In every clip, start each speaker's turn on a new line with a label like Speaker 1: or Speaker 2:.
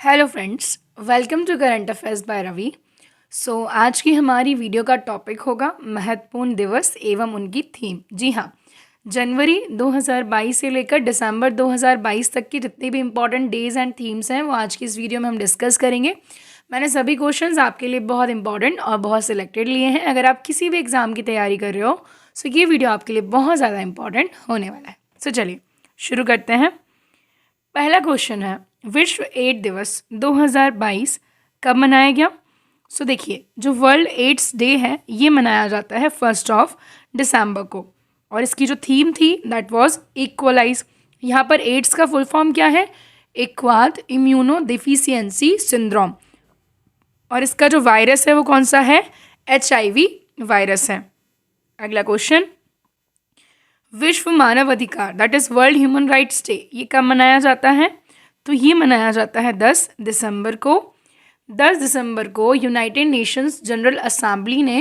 Speaker 1: Hello friends, welcome to current affairs by Ravi. आज की हमारी वीडियो का टॉपिक होगा महत्वपूर्ण दिवस एवं उनकी थीम। जी हाँ, जनवरी 2022 से लेकर दिसंबर 2022 तक की जितनी भी इम्पॉर्टेंट डेज एंड थीम्स हैं वो आज की इस वीडियो में हम डिस्कस करेंगे। मैंने सभी क्वेश्चंस आपके लिए बहुत इंपॉर्टेंट और बहुत सिलेक्टेड लिए हैं। अगर आप किसी भी एग्ज़ाम की तैयारी कर रहे हो सो ये वीडियो आपके लिए बहुत ज़्यादा इंपॉर्टेंट होने वाला है। चलिए शुरू करते हैं। पहला क्वेश्चन है, विश्व एड्स दिवस 2022 कब मनाया गया? देखिए, जो वर्ल्ड एड्स डे है ये मनाया जाता है 1 दिसंबर को, और इसकी जो थीम थी दैट वाज इक्वलाइज। यहाँ पर एड्स का फुल फॉर्म क्या है? एक्वाद इम्यूनो डिफिशियंसी सिंड्रोम, और इसका जो वायरस है वो कौन सा है? HIV वायरस है। अगला क्वेश्चन, विश्व मानव अधिकार that is world human rights day ये कब मनाया जाता है? तो ये मनाया जाता है 10 दिसंबर को। 10 दिसंबर को यूनाइटेड नेशंस जनरल असेंबली ने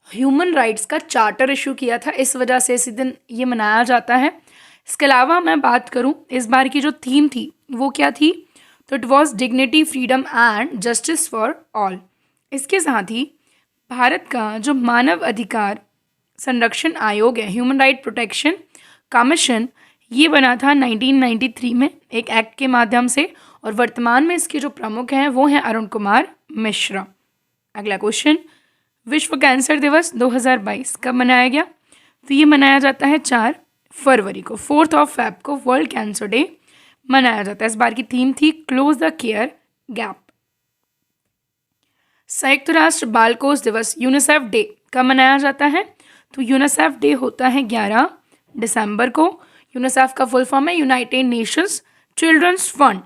Speaker 1: ह्यूमन राइट्स का चार्टर इशू किया था, इस वजह से इसी दिन ये मनाया जाता है। इसके अलावा मैं बात करूँ, इस बार की जो थीम थी वो क्या थी? तो it was dignity freedom and justice for all. इसके साथ ही भारत का जो मानव अधिकार संरक्षण आयोग है, ह्यूमन राइट प्रोटेक्शन कमीशन, ये बना था 1993 में एक एक्ट के माध्यम से, और वर्तमान में इसके जो प्रमुख हैं वो हैं अरुण कुमार मिश्रा। अगला क्वेश्चन, विश्व कैंसर दिवस 2022 कब मनाया गया? तो ये मनाया जाता है 4 फरवरी को। 4 फेब को वर्ल्ड कैंसर डे मनाया जाता है। इस बार की थीम थी क्लोज द केयर गैप। संयुक्त राष्ट्र बाल कोष दिवस यूनिसेफ डे कब मनाया जाता है? तो यूनिसेफ डे होता है 11 दिसंबर को। यूनिसेफ का फुल फॉर्म है यूनाइटेड नेशंस चिल्ड्रंस फंड।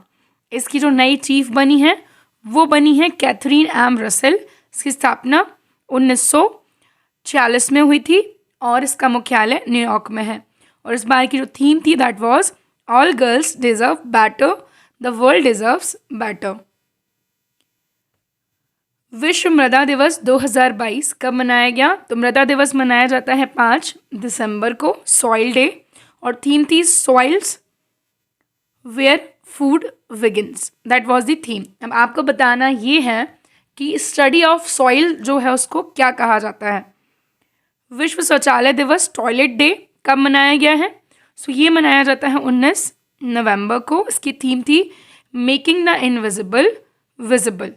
Speaker 1: इसकी जो नई चीफ बनी है वो बनी है कैथरीन एम रसेल। इसकी स्थापना 1946 में हुई थी और इसका मुख्यालय न्यूयॉर्क में है। और इस बार की जो थीम थी that was all girls deserve better, the world deserves better. विश्व मृदा दिवस 2022 कब मनाया गया? तो मृदा दिवस मनाया जाता है 5 दिसंबर को, सॉइल डे, और थीम थी soils where food begins. That was the theme. अब आपको बताना ये है कि स्टडी ऑफ सॉइल जो है उसको क्या कहा जाता है। विश्व शौचालय दिवस टॉयलेट डे कब मनाया गया है? ये मनाया जाता है 19 नवंबर को। इसकी थीम थी मेकिंग द इनविजिबल विजिबल।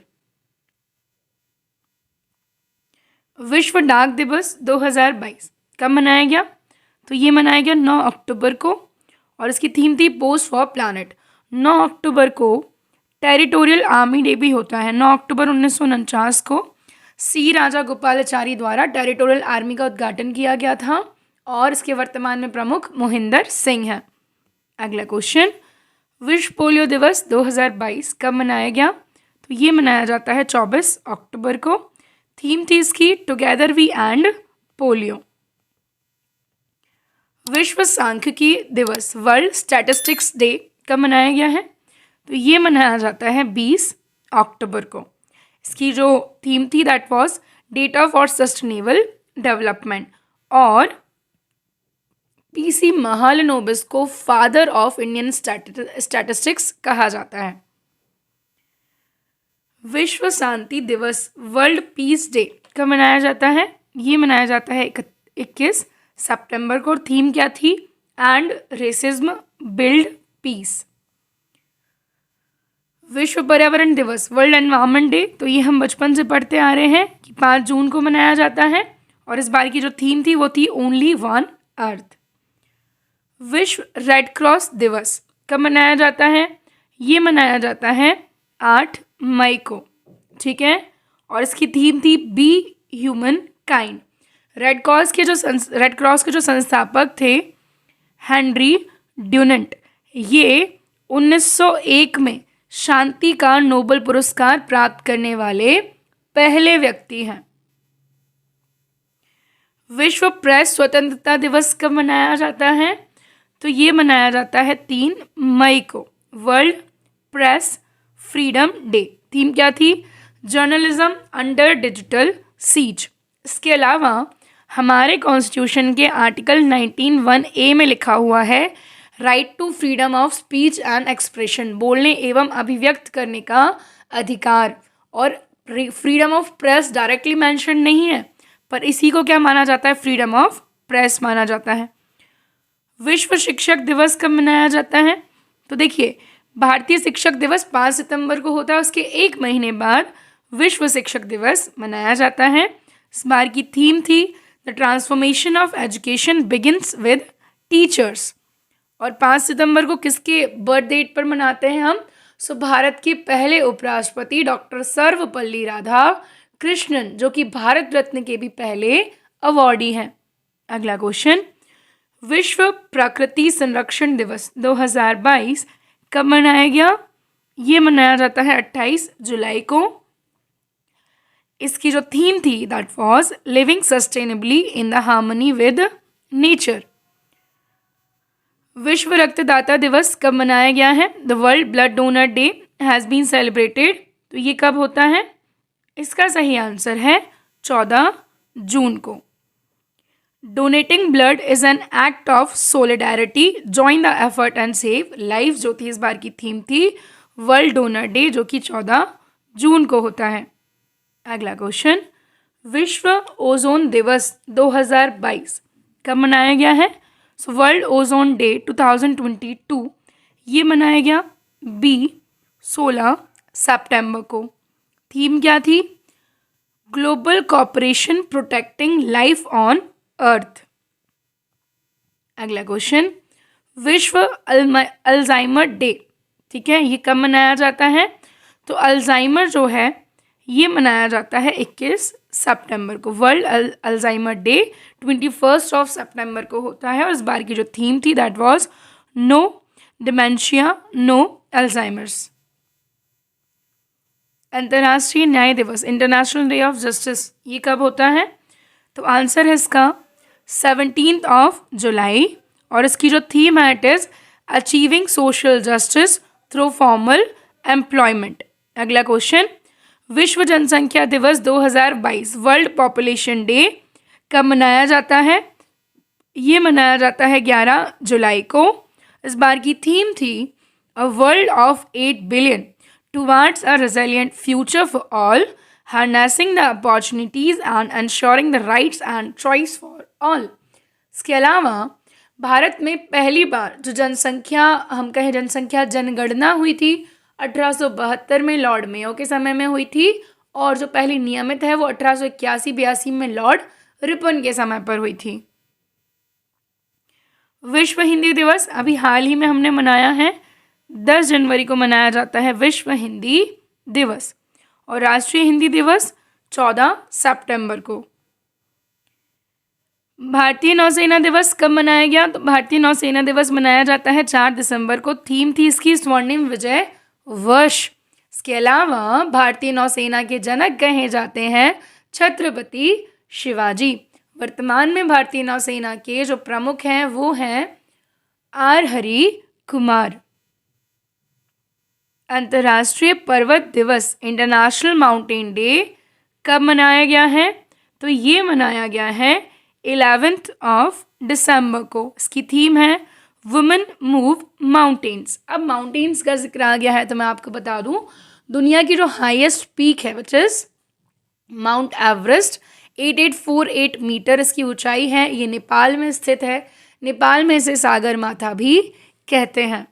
Speaker 1: विश्व डाक दिवस 2022 कब मनाया गया? तो ये मनाया गया 9 अक्टूबर को, और इसकी थीम थी पोस्ट फॉर प्लानट। 9 अक्टूबर को टेरिटोरियल आर्मी डे भी होता है। 9 अक्टूबर 1949 को सी राजा गोपालाचारी द्वारा टेरिटोरियल आर्मी का उद्घाटन किया गया था, और इसके वर्तमान में प्रमुख मोहिंदर सिंह हैं। अगला क्वेश्चन, विश्व पोलियो दिवस 2022 कब मनाया गया? तो ये मनाया जाता है 24 अक्टूबर को। थीम थी इसकी टुगेदर वी एंड पोलियो। विश्व सांख्यिकी दिवस वर्ल्ड स्टैटिस्टिक्स डे कब मनाया गया है? तो ये मनाया जाता है 20 अक्टूबर को। इसकी जो थीम थी that was data for sustainable development, और PC महालनोबिस को फादर ऑफ इंडियन स्टैटिस्टिक्स कहा जाता है। विश्व शांति दिवस वर्ल्ड पीस डे कब मनाया जाता है? ये मनाया जाता है 21 सितंबर को। थीम क्या थी? End racism build peace. विश्व पर्यावरण दिवस वर्ल्ड एनवायरनमेंट डे, तो ये हम बचपन से पढ़ते आ रहे हैं कि 5 जून को मनाया जाता है, और इस बार की जो थीम थी वो थी ओनली वन अर्थ। विश्व रेड क्रॉस दिवस कब मनाया जाता है? ये मनाया जाता है 8 मई को, ठीक है, और इसकी थीम थी be human kind. Red cross के जो संस्थापक थे हेनरी ड्यूनेंट, ये 1901 में शांति का नोबेल पुरस्कार प्राप्त करने वाले पहले व्यक्ति हैं। विश्व प्रेस स्वतंत्रता दिवस कब मनाया जाता है? तो ये मनाया जाता है 3 मई को, world press freedom day. Theme क्या थी? Journalism under digital siege. इसके अलावा हमारे कॉन्स्टिट्यूशन के आर्टिकल 19(1)(a) में लिखा हुआ है right to freedom of speech and expression, बोलने एवं अभिव्यक्त करने का अधिकार। और freedom of press directly mention नहीं है, पर इसी को क्या माना जाता है, फ्रीडम ऑफ प्रेस माना जाता है। विश्व शिक्षक दिवस कब मनाया जाता है? तो देखिए, भारतीय शिक्षक दिवस 5 सितंबर को होता है, उसके एक महीने बाद विश्व शिक्षक दिवस मनाया जाता है। इस बार की थीम थी the transformation of education begins with teachers. और 5 सितंबर को किसके बर्थ डेट पर मनाते हैं हम? सो भारत के पहले उपराष्ट्रपति डॉक्टर सर्वपल्ली राधाकृष्णन, जो कि भारत रत्न के भी पहले अवॉर्डी हैं। अगला क्वेश्चन, विश्व प्रकृति संरक्षण दिवस 2022 कब मनाया गया? ये मनाया जाता है 28 जुलाई को। इसकी जो थीम थी that was living sustainably in the harmony with nature. विश्व रक्तदाता दिवस कब मनाया गया है? The world blood donor day has been celebrated. तो ये कब होता है? इसका सही आंसर है 14 जून को। Donating blood is an act of solidarity, join the effort and save life, जो थी इस बार की थीम थी वर्ल्ड डोनर डे, जो कि 14 जून को होता है। अगला क्वेश्चन, विश्व ओजोन दिवस 2022 कब मनाया गया है? सो वर्ल्ड ओजोन डे 2022 ये मनाया गया 16 सितंबर को। थीम क्या थी? Global cooperation protecting life on earth. अगला क्वेश्चन, विश्व अल्जाइमर डे, ठीक है, ये कब मनाया जाता है? तो अल्जाइमर जो है ये मनाया जाता है 21 सितंबर को। वर्ल्ड अल्जाइमर डे 21 सितंबर को होता है। और इस बार की जो थीम थी that was no dementia no Alzheimer's. अंतर्राष्ट्रीय न्याय दिवस, इंटरनेशनल डे ऑफ जस्टिस, ये कब होता है? तो आंसर है इसका 17 जुलाई। और इसकी जो थीम है it is achieving social justice through formal employment. अगला क्वेश्चन, विश्व जनसंख्या दिवस 2022 वर्ल्ड पॉपुलेशन डे कब मनाया जाता है? ये मनाया जाता है 11 जुलाई को। इस बार की थीम थी a world of 8 billion towards a resilient future for all, harnessing the opportunities and ensuring the rights and choice for all. इसके अलावा भारत में पहली बार जो जनसंख्या, हम कहें जनसंख्या जनगणना हुई थी 1872 में लॉर्ड मेयो के समय में हुई थी। और जो पहली नियमित है वो 1881-82 में लॉर्ड रिपन के समय पर हुई थी। विश्व हिंदी दिवस अभी हाल ही में हमने मनाया है, 10 जनवरी को मनाया जाता है विश्व हिंदी दिवस। और राष्ट्रीय हिंदी दिवस 14 सितंबर को। भारतीय नौसेना दिवस कब मनाया गया? तो भारतीय नौसेना दिवस मनाया जाता है 4 दिसंबर को। थीम थी इसकी स्वर्णिम विजय वर्ष। इसके अलावा भारतीय नौसेना के जनक कहे जाते हैं छत्रपति शिवाजी। वर्तमान में भारतीय नौसेना के जो प्रमुख हैं वो हैं आर हरि कुमार। अंतर्राष्ट्रीय पर्वत दिवस, इंटरनेशनल माउंटेन डे, कब मनाया गया है? तो ये मनाया गया है 11 दिसंबर को। इसकी थीम है वुमेन मूव माउंटेन्स। अब माउंटेन्स का जिक्र आ गया है तो मैं आपको बता दूं, दुनिया की जो हाईएस्ट पीक है which is Mount Everest, 8848 metre इसकी ऊंचाई है। ये नेपाल में स्थित है। नेपाल में इसे सागर माथा भी कहते हैं।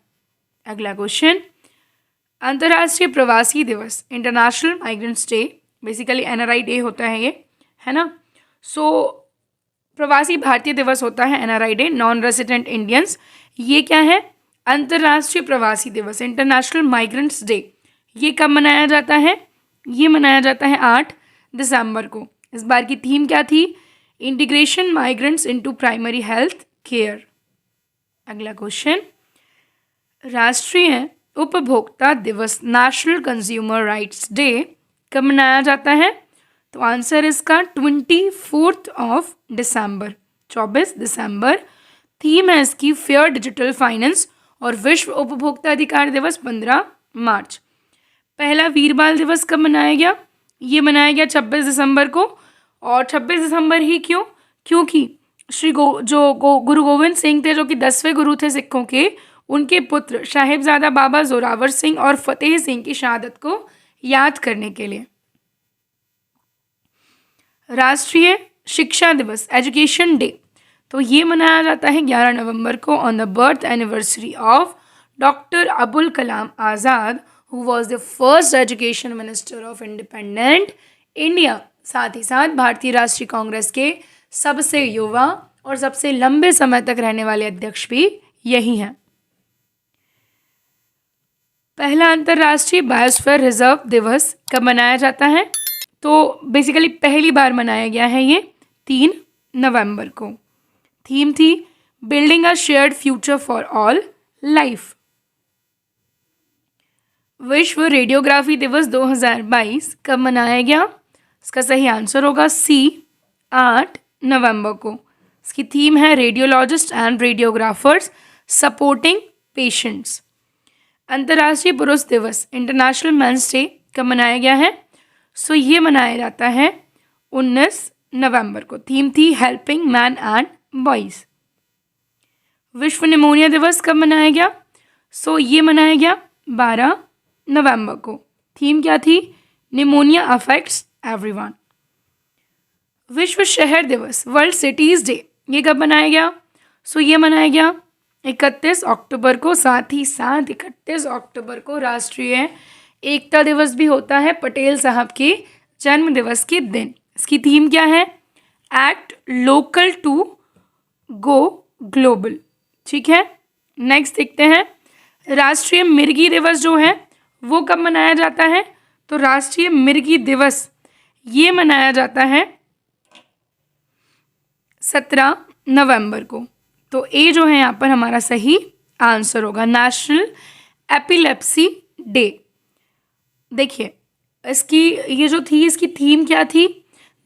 Speaker 1: अगला क्वेश्चन, अंतर्राष्ट्रीय प्रवासी दिवस, international migrants day, basically NRI day होता है ये, है ना। सो प्रवासी भारतीय दिवस होता है NRI day, non resident Indians. ये क्या है? अंतर्राष्ट्रीय प्रवासी दिवस, इंटरनेशनल माइग्रेंट्स डे। ये कब मनाया जाता है? ये मनाया जाता है 8 दिसंबर को। इस बार की थीम क्या थी? Integration migrants into primary health care. अगला क्वेश्चन, राष्ट्रीय उपभोक्ता दिवस, नेशनल कंज्यूमर राइट्स डे, कब मनाया जाता है? तो आंसर इसका 24 दिसंबर, 24 दिसंबर। थीम है इसकी फेयर डिजिटल फाइनेंस। और विश्व उपभोक्ता अधिकार दिवस 15 मार्च। पहला वीर बाल दिवस कब मनाया गया? ये मनाया गया 26 दिसंबर को। और 26 दिसंबर ही क्यों? क्योंकि गुरु गोविंद सिंह थे, जो कि 10वें गुरु थे सिखों के, उनके पुत्र साहिबजादा बाबा जोरावर सिंह और फतेह सिंह की शहादत को याद करने के लिए। राष्ट्रीय शिक्षा दिवस, एजुकेशन डे, तो ये मनाया जाता है 11 नवंबर को on the birth anniversary of doctor Abul Kalam Azad, who was the first education minister of independent India. साथ ही साथ भारतीय राष्ट्रीय कांग्रेस के सबसे युवा और सबसे लंबे समय तक रहने वाले अध्यक्ष भी यही हैं। पहला अंतर्राष्ट्रीय बायोस्फीयर रिजर्व दिवस कब मनाया जाता है? तो बेसिकली पहली बार मनाया गया है ये 3 नवंबर को। थीम थी building a shared future for all life. विश्व रेडियोग्राफी दिवस 2022 कब मनाया गया? इसका सही आंसर होगा सी, 8 नवंबर को। इसकी थीम है radiologist and radiographers supporting patients. अंतर्राष्ट्रीय पुरुष दिवस, इंटरनेशनल मेंस डे, कब मनाया गया है? सो ये मनाया जाता है 19 नवंबर को। थीम थी हेल्पिंग मैन एंड बॉयज़। विश्व निमोनिया दिवस कब मनाया गया? सो ये मनाया गया 12 नवंबर को। थीम क्या थी? Pneumonia affects everyone. विश्व शहर दिवस, वर्ल्ड सिटीज़ डे, ये कब मनाया गया? सो ये मनाया गया 31 अक्टूबर को। साथ ही साथ 31 अक्टूबर को राष्ट्रीय एकता दिवस भी होता है, पटेल साहब के जन्म दिवस के दिन। इसकी थीम क्या है? Act local to go global. ठीक है, नेक्स्ट देखते हैं राष्ट्रीय मिर्गी दिवस जो है वो कब मनाया जाता है? तो राष्ट्रीय मिर्गी दिवस ये मनाया जाता है 17 नवंबर को। तो ए जो है यहाँ पर हमारा सही आंसर होगा, नेशनल एपिलेप्सी डे। देखिए इसकी ये जो थी, इसकी थीम क्या थी?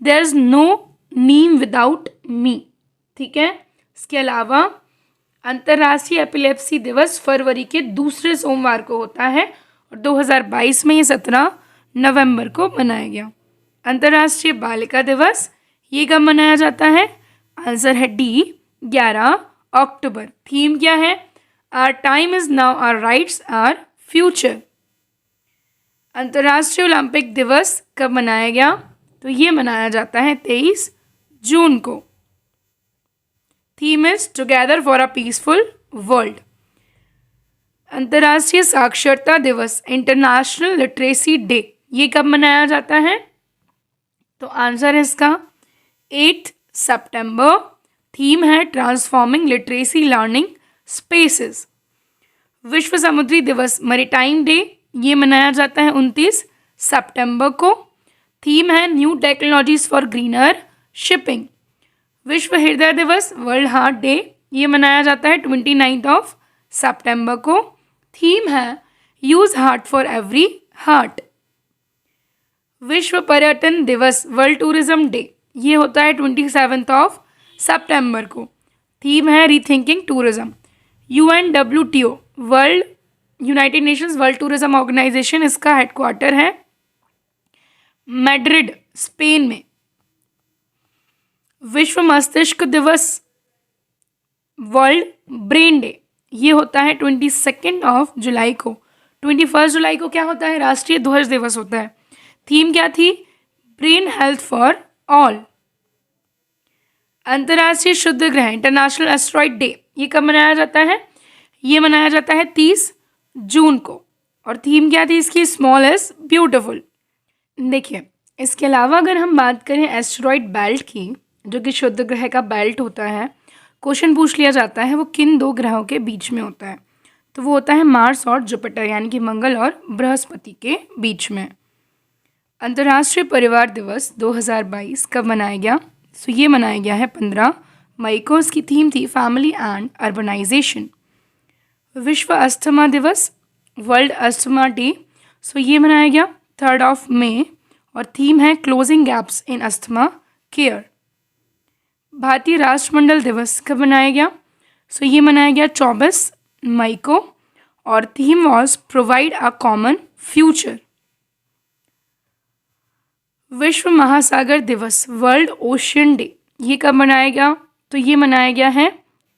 Speaker 1: There is no neem without me. ठीक है, इसके अलावा अंतर्राष्ट्रीय एपिलेप्सी दिवस फरवरी के दूसरे सोमवार को होता है और 2022 में ये 17 नवंबर को मनाया गया। अंतर्राष्ट्रीय बालिका दिवस ये कब मनाया जाता है? आंसर है डी, 11 अक्टूबर। थीम क्या है? Our time is now, our rights are future. अंतर्राष्ट्रीय ओलंपिक दिवस कब मनाया गया? तो ये मनाया जाता है 23 जून को। Theme is together for a peaceful world. अंतर्राष्ट्रीय साक्षरता दिवस, इंटरनेशनल लिटरेसी डे, ये कब मनाया जाता है? तो आंसर है इसका 8 सितंबर। थीम है ट्रांसफॉर्मिंग लिटरेसी लर्निंग स्पेसेस। विश्व समुद्री दिवस, मैरीटाइम डे, ये मनाया जाता है 29 सितंबर को। थीम है new technologies for greener shipping. विश्व हृदय दिवस, वर्ल्ड हार्ट डे, ये मनाया जाता है 29 सितंबर को। थीम है use heart for every heart. विश्व पर्यटन दिवस, वर्ल्ड टूरिज्म डे, ये होता है 27 सितंबर को। थीम है rethinking tourism. UNWTO, world United Nations world tourism organisation, इसका हेडक्वार्टर है मैड्रिड, स्पेन में। विश्व मस्तिष्क दिवस, वर्ल्ड ब्रेन डे, ये होता है 22 जुलाई को। 21 जुलाई को क्या होता है? राष्ट्रीय ध्वज दिवस होता है। थीम क्या थी? Brain health for all. अंतर्राष्ट्रीय शुद्ध ग्रह, इंटरनेशनल एस्ट्रॉइड डे, ये कब मनाया जाता है? ये मनाया जाता है 30 जून को। और थीम क्या थी इसकी? Small is beautiful. देखिए इसके अलावा अगर हम बात करें एस्टेरॉइड बेल्ट की, जो कि शुद्ध ग्रह का बेल्ट होता है, क्वेश्चन पूछ लिया जाता है वो किन 2 ग्रहों के बीच में होता है? तो वो होता है मार्स और जुपिटर, यानी कि मंगल और बृहस्पति के बीच में। अंतर्राष्ट्रीय परिवार दिवस 2022 कब मनाया गया? सो ये मनाया गया है 15 मई को। इसकी थीम थी फैमिली एंड अर्बनाइजेशन। विश्व अस्थमा दिवस, वर्ल्ड अस्थमा डे, सो ये मनाया गया 3 मई और थीम है closing gaps in asthma care. भारतीय राष्ट्रमंडल दिवस कब मनाया गया? सो ये मनाया गया 24 मई को और theme was provide a common future. विश्व महासागर दिवस, वर्ल्ड ओशियन डे, ये कब मनाया गया? तो ये मनाया गया है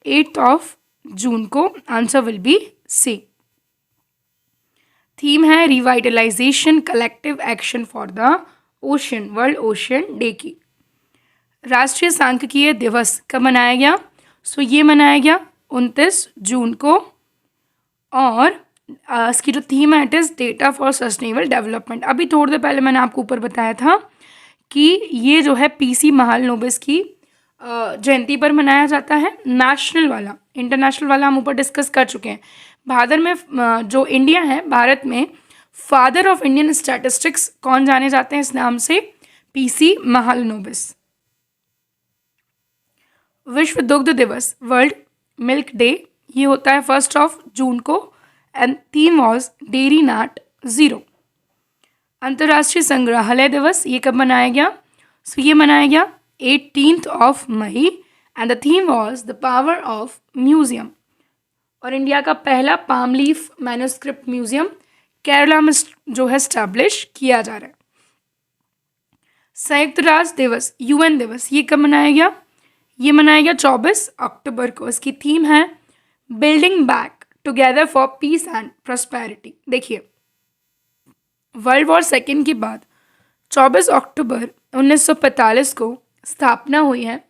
Speaker 1: 8 जून को। Answer will be C. Theme है revitalisation collective action for the ocean, world ocean day की। राष्ट्रीय सांख्यिकीय दिवस कब मनाया गया? सो ये मनाया गया 29 जून को, और इसकी जो थीम है it is data for sustainable development. अभी थोड़ी देर पहले मैंने आपको ऊपर बताया था कि ये जो है पीसी महालनोबिस की जयंती पर मनाया जाता है। नेशनल वाला, इंटरनेशनल वाला हम ऊपर डिस्कस कर चुके हैं। भारत में जो इंडिया है, भारत में फादर ऑफ इंडियन स्टैटिस्टिक्स कौन जाने जाते हैं इस नाम से? पीसी महालनोबिस। विश्व दुग्ध दिवस, वर्ल्ड मिल्क डे, ये होता है 1 जून को, and theme was dairy not zero. अंतर्राष्ट्रीय संग्रहालय दिवस ये कब मनाया गया? सो ये मनाया गया 18 मई, and the theme was the power of museum. और इंडिया का पहला palm leaf manuscript museum Kerala में जो है स्टैब्लिश किया जा रहा है। संयुक्त राष्ट्र दिवस, यूएन दिवस, ये कब मनाया गया? ये मनाया गया 24 अक्टूबर को। इसकी थीम है building back together for piece and prosperity. देखिए, वर्ल्ड वॉर सेकेंड के बाद 24 अक्टूबर 1945 को स्थापना हुई है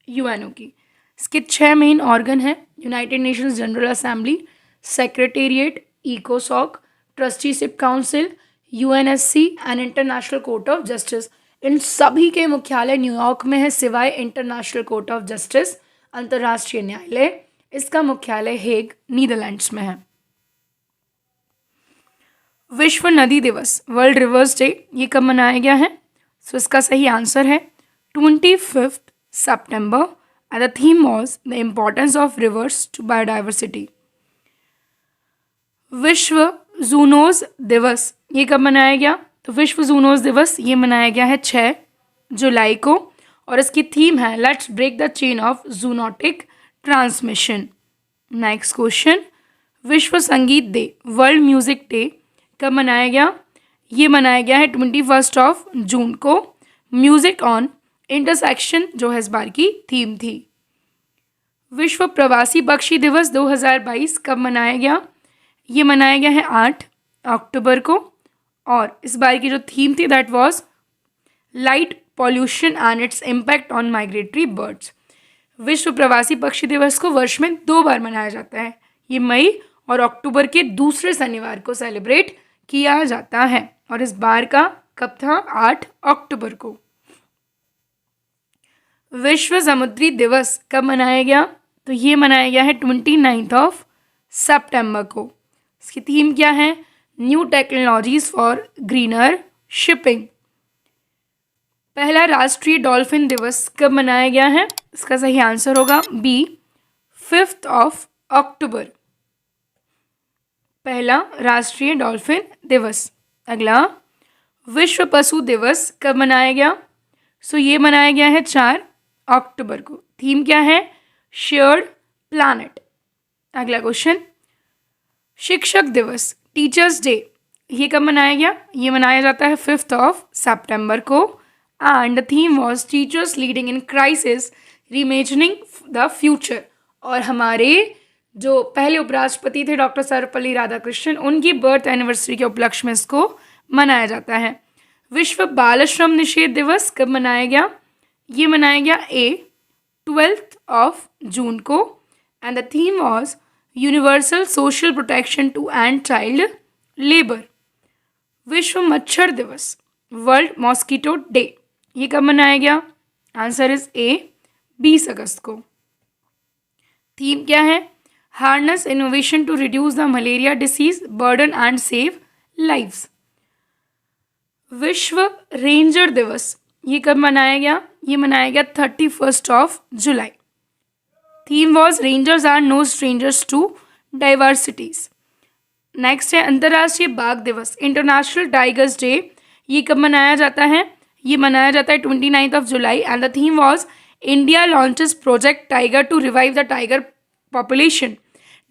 Speaker 1: यूएनओ की। इसके 6 मेन ऑर्गन हैं: United Nations General Assembly, Secretariat, इकोसॉक, Trusteeship Council, UNSC and International Court of Justice. इन सभी के मुख्यालय न्यूयॉर्क में है, सिवाय इंटरनेशनल कोर्ट ऑफ जस्टिस, अंतर्राष्ट्रीय न्यायालय, इसका मुख्यालय हेग, नीदरलैंड्स में है। विश्व नदी दिवस, वर्ल्ड रिवर्स डे, ये कब मनाया गया है? सो इसका सही आंसर है 25 सितंबर, and the theme was the importance of rivers to biodiversity. विश्व जूनोज दिवस, ये कब मनाया गया? तो विश्व जूनोज दिवस ये मनाया गया है 6 जुलाई को, और इसकी थीम है let's break the chain of zoonotic transmission. Next question, विश्व संगीत डे, वर्ल्ड म्यूजिक डे, कब मनाया गया? ये मनाया गया है 21 जून को। म्यूजिक ऑन इंटरसेक्शन जो है इस बार की थीम थी। विश्व प्रवासी पक्षी दिवस 2022 कब मनाया गया? ये मनाया गया है 8 अक्टूबर को, और इस बार की जो थीम थी that was light pollution and its impact on migratory birds. विश्व प्रवासी पक्षी दिवस को वर्ष में 2 बार मनाया जाता है। ये मई और अक्टूबर के दूसरे शनिवार को सेलिब्रेट किया जाता है, और इस बार का कब था? 8 अक्टूबर को। विश्व समुद्री दिवस कब मनाया गया? तो ये मनाया गया है 29 सितंबर को। इसकी थीम क्या है? New technologies for greener shipping. पहला राष्ट्रीय डॉल्फिन दिवस कब मनाया गया है? इसका सही आंसर होगा बी, 5 अक्टूबर, पहला राष्ट्रीय डॉल्फिन दिवस। अगला, विश्व पशु दिवस कब मनाया गया? सो ये मनाया गया है 4 अक्टूबर को। थीम क्या है? Shared planet. अगला क्वेश्चन, शिक्षक दिवस, टीचर्स डे, ये कब मनाया गया? ये मनाया जाता है 5 सितंबर को, and the theme was teachers leading in crisis reimagining the future. और हमारे जो पहले उपराष्ट्रपति थे डॉक्टर सर्वपल्ली राधाकृष्णन, उनकी बर्थ एनिवर्सरी के उपलक्ष्य में इसको मनाया जाता है। विश्व बाल श्रम निषेध दिवस कब मनाया गया? ये मनाया गया 12 जून को, and the theme was universal social protection to end child labour. विश्व मच्छर दिवस, वर्ल्ड मॉस्किटो डे, ये कब मनाया गया? आंसर इज ए, 20 अगस्त को। थीम क्या है? Harness innovation to reduce the malaria disease burden and save lives. विश्व रेंजर दिवस, ये कब मनाया गया? ये मनाया गया 31 जुलाई। Theme was rangers are no strangers to diversities. Next है अंतर्राष्ट्रीय बाघ दिवस, इंटरनेशनल टाइगर्स डे, ये कब मनाया जाता है? ये मनाया जाता है 29 जुलाई, and the theme was India launches project tiger to revive the tiger population.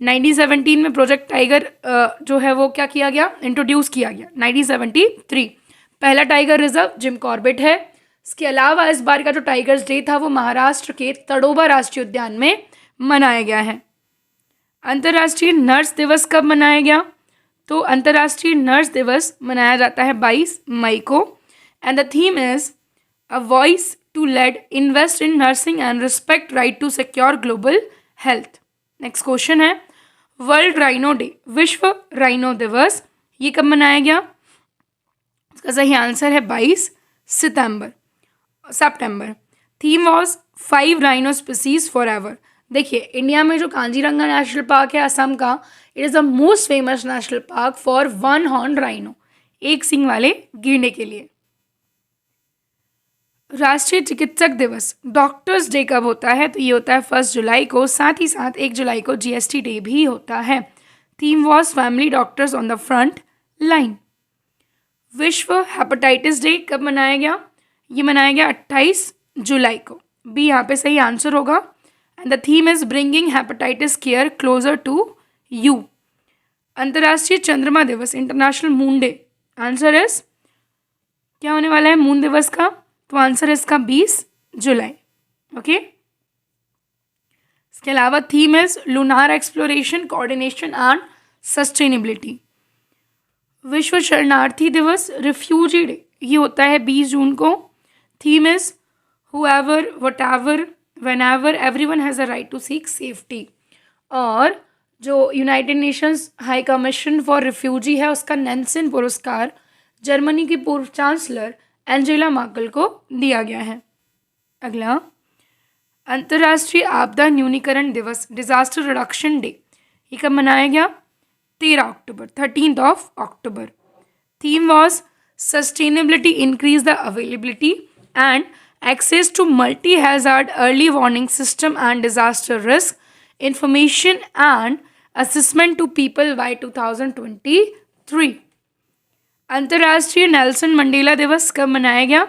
Speaker 1: 1917 में प्रोजेक्ट टाइगर जो है वो क्या किया गया? इंट्रोड्यूस किया गया। 1973 पहला टाइगर रिजर्व जिम कॉर्बेट है, इसके अलावा इस बार का जो टाइगर्स डे था वो महाराष्ट्र के तड़ोबा राष्ट्रीय उद्यान में मनाया गया है। अंतर्राष्ट्रीय नर्स दिवस कब मनाया गया? तो अंतर्राष्ट्रीय नर्स दिवस मनाया जाता है 22 मई को and the theme is a voice to lead invest in nursing and respect right to secure global health. Next question है वर्ल्ड राइनो डे, विश्व राइनो दिवस, ये कब मनाया गया? इसका सही आंसर है 22 सितंबर। Theme was 5 rhino species forever. देखिए इंडिया में जो कांजीरंगा नेशनल पार्क है असम का, it is the most famous national park for one horn rhino, एक सींग वाले गैंडे के लिए। राष्ट्रीय चिकित्सक दिवस, डॉक्टर्स डे कब होता है? तो ये होता है 1 जुलाई को, साथ ही साथ 1 जुलाई को जीएसटी डे भी होता है। Theme was family doctors on the front line. विश्व हेपेटाइटिस डे कब मनाया गया? ये मनाया गया 28 जुलाई को, बी यहाँ पे सही आंसर होगा। And the theme is bringing hepatitis care closer to you. अंतर्राष्ट्रीय चंद्रमा दिवस, international moon day, answer is क्या होने वाला है मून दिवस का? तो आंसर है इसका 20 जुलाई। ओके, इसके अलावा theme is lunar exploration coordination and sustainability. विश्व शरणार्थी दिवस, रिफ्यूजी डे, ये होता है 20 जून को। Theme is whoever, whatever, whenever, everyone has a right to seek safety। और जो United Nations high commission for refugee है उसका नेल्सन पुरस्कार जर्मनी की पूर्व चांसलर एंजेला मार्केल को दिया गया है। अगला अंतर्राष्ट्रीय आपदा न्यूनीकरण दिवस, डिजास्टर रिडक्शन डे, ये कब मनाया गया? 13 अक्टूबर, 13th of October। Theme was sustainability increase the availability and access to multi-hazard early warning system and disaster risk information and assessment to people by 2023। अंतर्राष्ट्रीय नेल्सन मंडेला दिवस कब मनाया गया?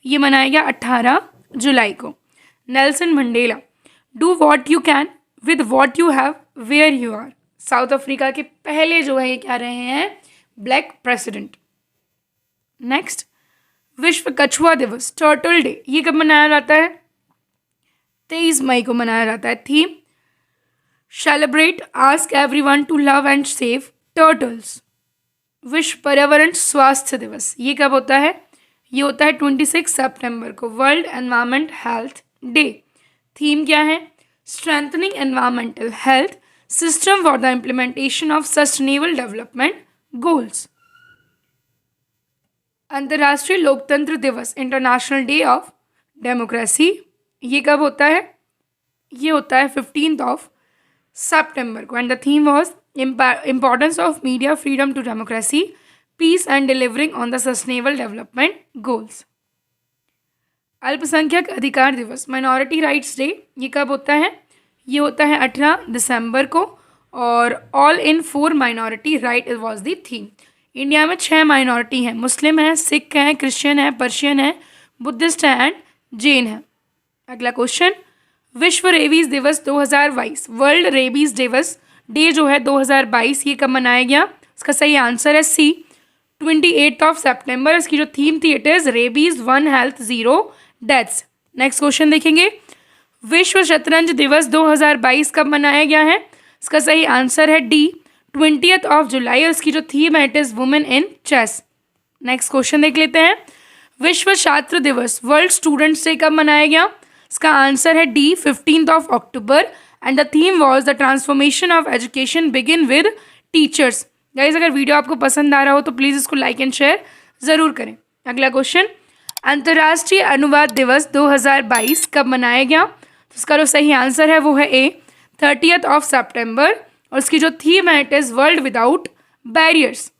Speaker 1: ये मनाया गया 18 जुलाई को। Nelson Mandela, do what you can with what you have where you are, South Africa के पहले जो है ये क्या रहे हैं? Black president. नेक्स्ट विश्व कछुआ दिवस, टर्टल डे, ये कब मनाया जाता है? 23 मई को मनाया जाता है। Theme celebrate ask everyone to love and save turtles. विश्व पर्यावरण स्वास्थ्य दिवस, ये कब होता है? ये होता है 26 सितंबर को, world environment health day. Theme क्या है? Strengthening environmental health system for the implementation of sustainable development goals. अंतर्राष्ट्रीय लोकतंत्र दिवस, इंटरनेशनल डे ऑफ डेमोक्रेसी, ये कब होता है? ये होता है 15th सितंबर को। And the theme was importance of media freedom to democracy peace and delivering on the sustainable development goals. अल्पसंख्यक अधिकार दिवस, माइनॉरिटी राइट्स डे, ये कब होता है? ये होता है 18 दिसंबर को और all in 4 minority right was the theme. India में 6 माइनॉरिटी हैं, मुस्लिम हैं, सिख हैं, क्रिश्चियन हैं, पर्शियन हैं, बुद्धिस्ट हैं एंड जैन हैं। अगला क्वेश्चन विश्व रेबीज दिवस 2022, वर्ल्ड रेबीज दिवस डे जो है 2022, ये कब मनाया गया? इसका सही आंसर है सी, 28 सितंबर। इसकी जो थीम थी it is rabies 1 health 0 deaths. Next question देखेंगे विश्व शतरंज दिवस 2022 कब मनाया गया है? इसका सही आंसर है डी, 20th जुलाई। और इसकी जो थीम है it is women in chess. Next question देख लेते हैं विश्व छात्र दिवस, वर्ल्ड स्टूडेंट्स डे कब मनाया गया? इसका आंसर है D, 15th October. And the theme was the transformation of education begin with teachers. Guys अगर वीडियो आपको पसंद आ रहा हो तो प्लीज़ इसको लाइक एंड शेयर ज़रूर करें। अगला क्वेश्चन अंतर्राष्ट्रीय अनुवाद दिवस 2022 कब मनाया गया? तो इसका जो सही आंसर है वो है ए, 30th सितंबर। और इसकी जो थीम है it is world without barriers.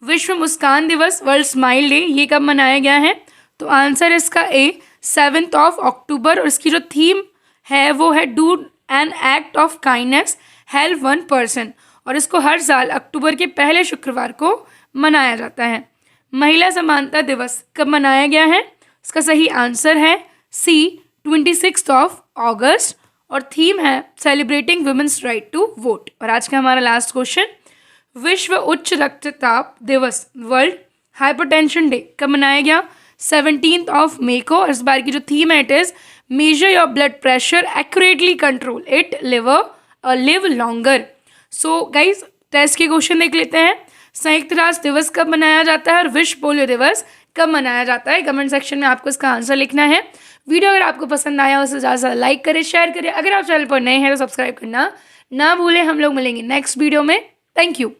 Speaker 1: विश्व मुस्कान दिवस, वर्ल्ड स्माइल डे, ये कब मनाया गया है? तो आंसर इसका ए, 7th अक्टूबर। और इसकी जो थीम है वो है do an act of kindness help one person. और इसको हर साल अक्टूबर के पहले शुक्रवार को मनाया जाता है। महिला समानता दिवस कब मनाया गया है? इसका सही आंसर है सी, 26 अगस्त। और थीम है celebrating women's right to vote. और आज का हमारा लास्ट क्वेश्चन विश्व उच्च रक्तचाप दिवस, वर्ल्ड हाइपरटेंशन डे कब मनाया गया? 17 को। और इस बार की जो थीम है it is measure your blood pressure accurately, control it, live longer. So guys test के क्वेश्चन देख लेते हैं। संयुक्त राष्ट्र दिवस कब मनाया जाता है और विश्व पोलियो दिवस कब मनाया जाता है? कमेंट सेक्शन में आपको इसका आंसर लिखना है। वीडियो अगर आपको पसंद आया उसे ज़्यादा से ज़्यादा लाइक करें, शेयर करें। अगर आप चैनल पर नए हैं तो सब्सक्राइब करना ना भूलें। हम लोग मिलेंगे नेक्स्ट वीडियो में। Thank you.